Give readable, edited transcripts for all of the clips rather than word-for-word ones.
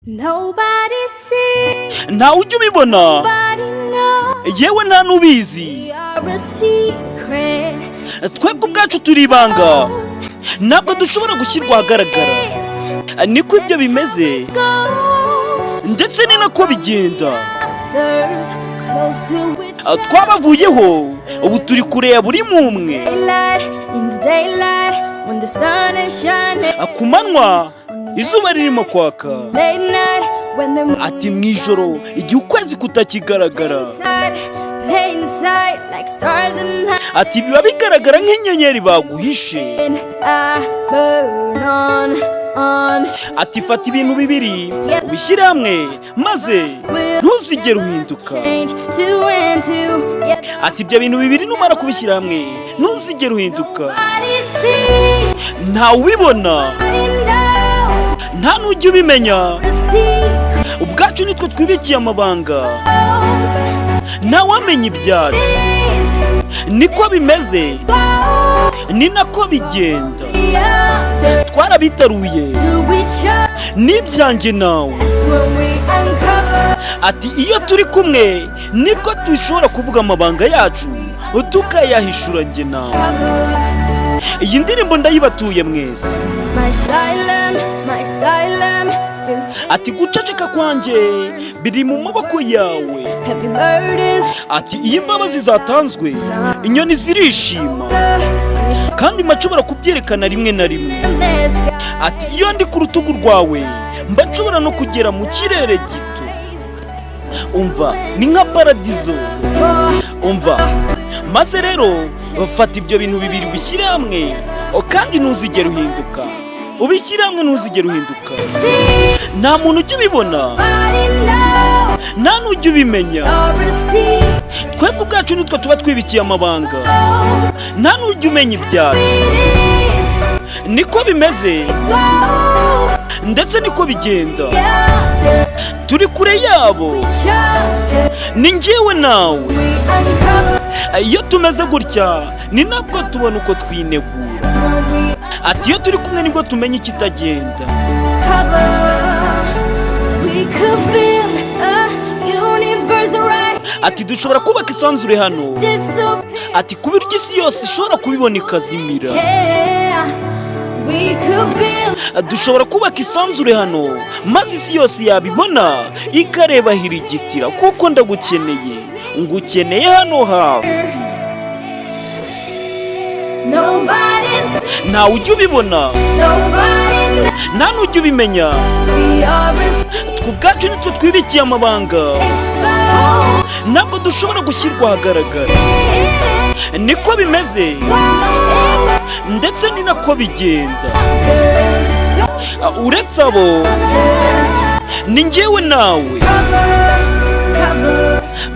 Nobody sees, ntawe ujya ubibona, nobody knows. yewe nta n'ubizi. We are a secret. Twebwe ubwacu turi ibanga, ntabwo dushobora gushyirwa ahagaragara. Niko ibyo bimeze, Goes ndetse ni nako bigenda. others close to each Twabavuyeho, ubu turi kure ya buri umwe. daylight. In the daylight, when the sun is shining. Ku manywa izuba ririmo kwaka, Late night, when the moon ati mu ijoro igihe ukwezi kutakigaragara, play inside like stars in high. ati biba bigaragara nk'inyenyeri baguhishe. And I burn on. Ati fata ibintu bibiri ubishyire hamwe maze ntuzigere uhinduka. Change two and two. Yeah. Ati ibyo bintu bibiri numara kubishyira hamwe ntuzigere uhinduka. Nobody sees, Ntawe ubibona, nobody knows. nta n'ujya ubimenya. The secret Ubwacu nitwe twibikiye amabanga, goes. ntawamenya ibyacu. Niko bimeze, ni nako bigenda. Twarabitaruye To each other, n'ibyanjye nawe. that's when we uncover. Ati iyo turi kumwe nibwo dushobora kuvuga amabanga yacu tukayahishura njye nawe. Iyi ndirimbo ndayibatuye mwese. My silent is Ati guceceka kwanjye biri mu maboko yawe. happy burdens. Ati iyo imbabazi zatanzwe inyoni zirishima, kandi mpashobora kubyerekana rimwe na rimwe. Ati iyo ndi ku rutugu rwawe mba nshobora no kugera mu kirere gito. Umva ni nka paradizo. Umva maze rero bafata ibyo bintu bibiri ubishyire hamwe, kandi ntuzigere uhinduka. Ubishyire hamwe ntuzigere uhinduka. Nta muntu ujya ubibona, nta n'ujya ubimenya. Twebwe ubwacu nitwe tuba twibikiye amabanga, nta n'ujya umenya ibyacu. Niko bimeze, ndetse niko bigenda. Turi kure yabo, ni njyewe nawe. Iyo tumeze gutya ni nabwo tubona uko twinegura. Ati iyo turi kumwe nibwo tumenya ikitagenda. Ati dushobora kubaka isanzure hano, ati kubera isi yose ishobora kubibona ikazimira. Dushobora kubaka isanzure hano maze isi yose yabibona ikareba hirigitira, kuko ndagukeneye, ngukeneye hano hafi. Ntawe ujya ubibona, nta n'ujya ubimenya. Twe ubwacu nitwe twibikiye amabanga, ntabwo dushobora gushyirwa ahagaragara. Niko bimeze, ndetse ni nako bigenda. Uretse abo, ni njyewe nawe.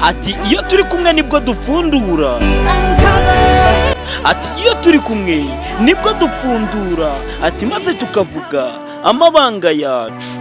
Ati iyo turi kumwe nibwo dupfundura. Ati iyo turi kumwe nibwo dupfundura. Ati maze tukavuga amabanga yacu.